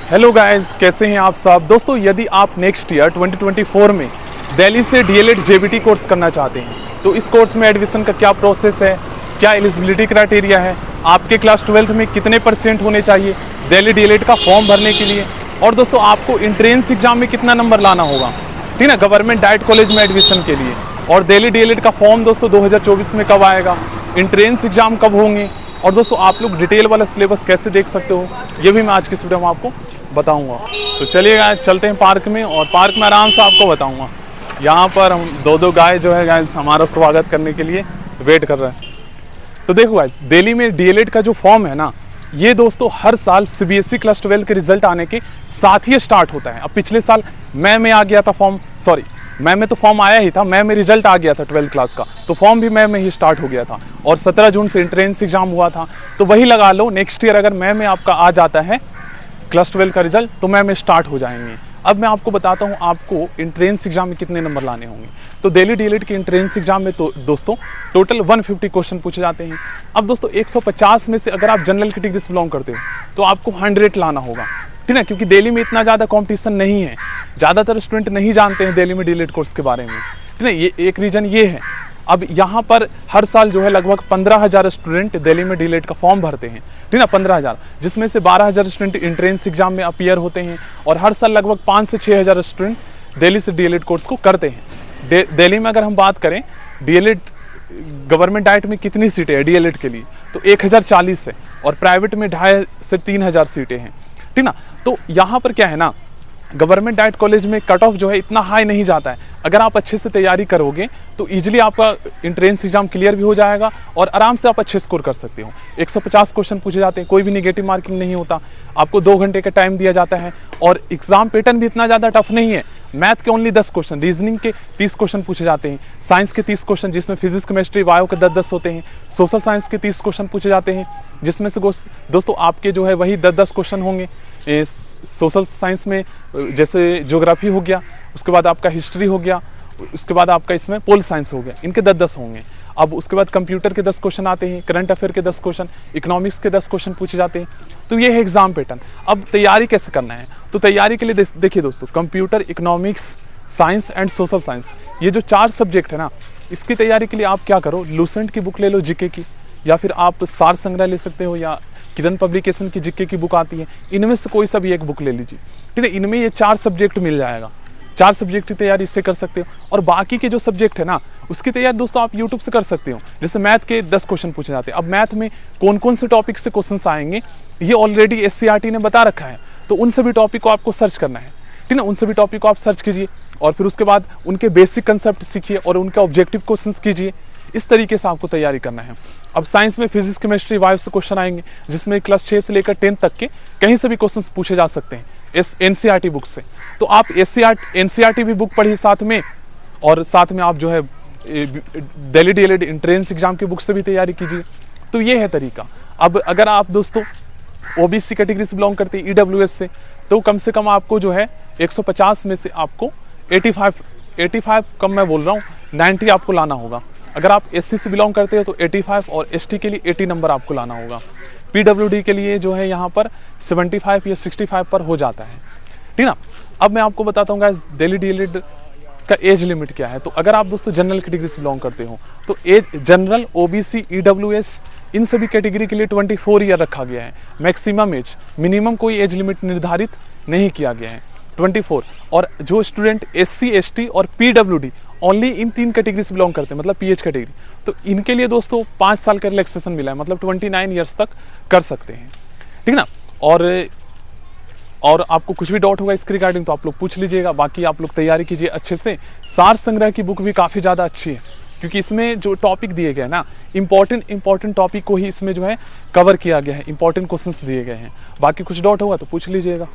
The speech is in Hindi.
हेलो गाइस, कैसे हैं आप सब दोस्तों। यदि आप नेक्स्ट ईयर 2024 में दिल्ली से डीएलएड जेबीटी कोर्स करना चाहते हैं तो इस कोर्स में एडमिशन का क्या प्रोसेस है, क्या एलिजिबिलिटी क्राइटेरिया है, आपके क्लास 12th में कितने % होने चाहिए दिल्ली डीएलएड का फॉर्म भरने के लिए, और दोस्तों आपको एंट्रेंस एग्जाम में कितना नंबर लाना होगा, ठीक है, गवर्नमेंट डाइट कॉलेज में एडमिशन के लिए, और दिल्ली डीएलएड का फॉर्म दोस्तों 2024 में कब आएगा, एंट्रेंस एग्जाम कब होंगे, और दोस्तों आप लोग डिटेल वाला सिलेबस कैसे देख सकते हो, ये भी मैं आज की इस वीडियो में आपको बताऊंगा। तो चलिए चलते हैं पार्क में, और पार्क में आराम से आपको बताऊंगा। यहाँ पर हम दो गाय जो है गाइस हमारा स्वागत करने के लिए वेट कर रहे हैं। तो देखो गाइस, दिल्ली में डीएलएड का जो फॉर्म है ना, ये दोस्तों हर साल सीबीएसई क्लास 12 के रिजल्ट आने के साथ ही स्टार्ट होता है। अब पिछले साल मई में आ गया था फॉर्म, सॉरी मई में तो फॉर्म आया ही था, मई में रिजल्ट आ गया था 12th क्लास का, तो फॉर्म भी मई में ही स्टार्ट हो गया था, और 17 जून से एंट्रेंस एग्जाम हुआ था। तो वही लगा लो, नेक्स्ट ईयर अगर मई में आपका आ जाता है क्लास 12 का रिजल्ट तो मई में स्टार्ट हो जाएंगे। अब मैं आपको बताता हूँ आपको एंट्रेंस एग्जाम में कितने नंबर लाने होंगे। तो दिल्ली डीएलएड के एंट्रेंस एग्जाम में तो दोस्तों टोटल 150 क्वेश्चन पूछे जाते हैं। अब दोस्तों 150 में से अगर आप जनरल कैटेगरी से बिलोंग करते हो तो आपको 100 लाना होगा, ठीक है, क्योंकि दिल्ली में इतना ज़्यादा कंपटीशन नहीं है, ज़्यादातर स्टूडेंट नहीं जानते हैं दिल्ली में डीएलएड कोर्स के बारे में, ठीक है, ये एक रीज़न ये है। अब यहाँ पर हर साल जो है लगभग 15,000 स्टूडेंट दिल्ली में डीएलएड का फॉर्म भरते हैं, ठीक है, 15,000, जिसमें से 12,000 स्टूडेंट एंट्रेंस एग्जाम में अपीयर होते हैं, और हर साल लगभग 5 से 6,000 स्टूडेंट दिल्ली से डीएलएड कोर्स को करते हैं। दिल्ली में अगर हम बात करें डीएलएड गवर्नमेंट डाइट में कितनी सीटें हैं डीएलएड के लिए, तो 1040 है, और प्राइवेट में 2,500 से 3,000 सीटें हैं, ठीक ना। तो यहाँ पर क्या है ना, गवर्नमेंट डाइट कॉलेज में कट ऑफ जो है इतना हाई नहीं जाता है। अगर आप अच्छे से तैयारी करोगे तो इजीली आपका एंट्रेंस एग्जाम क्लियर भी हो जाएगा, और आराम से आप अच्छे स्कोर कर सकते हो। 150 क्वेश्चन पूछे जाते हैं, कोई भी नेगेटिव मार्किंग नहीं होता, आपको 2 घंटे का टाइम दिया जाता है, और एग्जाम पैटर्न भी इतना ज़्यादा टफ नहीं है। मैथ के ओनली 10 क्वेश्चन, रीजनिंग के 30 क्वेश्चन पूछे जाते हैं, साइंस के 30 क्वेश्चन जिसमें फिजिक्स केमिस्ट्री बायो के 10-10 होते हैं, सोशल साइंस के 30 क्वेश्चन पूछे जाते हैं, जिसमें से दोस्तों आपके जो है वही 10-10 क्वेश्चन होंगे सोशल साइंस में, जैसे ज्योग्राफी हो गया, उसके बाद आपका हिस्ट्री हो गया, उसके बाद आपका इसमें पोल साइंस हो गया, इनके 10-10 होंगे। अब उसके बाद कंप्यूटर के 10 क्वेश्चन आते हैं, करंट अफेयर के 10 क्वेश्चन, इकोनॉमिक्स के 10 क्वेश्चन पूछे जाते हैं। तो ये है एग्जाम पैटर्न। अब तैयारी कैसे करना है, तो तैयारी के लिए देखिए दोस्तों, computer, economics, science and social science, ये जो 4 सब्जेक्ट है ना, इसकी तैयारी के लिए आप क्या करो, लूसेंट की बुक ले लो जीके की, या फिर आप सार संग्रह ले सकते हो, या किरण पब्लिकेशन की जीके की बुक आती है, इनमें से कोई सा भी एक बुक ले लीजिए, ठीक है। इनमें ये 4 सब्जेक्ट मिल जाएगा, 4 सब्जेक्ट की तैयारी इससे कर सकते हो। और बाकी के जो सब्जेक्ट है ना, उसकी तैयारी दोस्तों आप यूट्यूब से कर सकते हो। जैसे मैथ के 10 क्वेश्चन पूछे जाते हैं, अब मैथ में कौन कौन से टॉपिक से क्वेश्चन आएंगे ये ऑलरेडी SCRT ने बता रखा है, तो उन सभी टॉपिक को आपको सर्च करना है, ठीक है, उन सभी टॉपिक को आप सर्च कीजिए, और फिर उसके बाद उनके बेसिक कंसेप्ट सीखिए और उनका ऑब्जेक्टिव क्वेश्चन कीजिए। इस तरीके से आपको तैयारी करना है। अब साइंस में फिजिक्स केमिस्ट्री बायो से क्वेश्चन आएंगे, जिसमें क्लास 6 से लेकर 10 तक के कहीं से भी क्वेश्चंस पूछे जा सकते हैं NCERT बुक से। तो आप NCERT भी बुक पढ़िए साथ में, और साथ में आप जो है दिल्ली डीएलएड एंट्रेंस एग्जाम की बुक से भी तैयारी कीजिए। तो ये है तरीका। अब अगर आप दोस्तों OBC कैटेगरी से बिलोंग करते हैं, EWS से, तो कम से कम आपको जो है 150 में से आपको 85 कम मैं बोल रहा हूँ 90 आपको लाना होगा। अगर आप SC से बिलोंग करते हो तो 85, और ST के लिए 80 नंबर आपको लाना होगा। PWD के लिए जो है यहाँ पर 75 या 65 पर हो जाता है, ठीक ना। अब मैं आपको बताता हूँ गाइस दिल्ली डीएलएड का एज लिमिट क्या है। तो अगर आप दोस्तों जनरल कैटेगरी से बिलोंग करते हो तो एज जनरल, OBC, EWS इन सभी कैटेगरी के लिए 24 ईयर रखा गया है मैक्सिमम एज, मिनिमम कोई एज लिमिट निर्धारित नहीं किया गया है, 24। और जो स्टूडेंट SC, ST और PWD ओनली इन 3 कैटेगरी से बिलोंग करते हैं, मतलब PH कैटेगरी, तो इनके लिए दोस्तों 5 साल का रिलैक्सेशन मिला है, मतलब 29 ईयर्स तक कर सकते हैं, ठीक ना। और आपको कुछ भी डाउट होगा इसके रिगार्डिंग तो आप लोग पूछ लीजिएगा। बाकी आप लोग तैयारी कीजिए अच्छे से। सार संग्रह की बुक भी काफ़ी ज़्यादा अच्छी है, क्योंकि इसमें जो टॉपिक दिए गए हैं ना, इंपॉर्टेंट टॉपिक को ही इसमें जो है कवर किया गया है, इंपॉर्टेंट क्वेश्चंस दिए गए हैं। बाकी कुछ डाउट होगा तो पूछ लीजिएगा।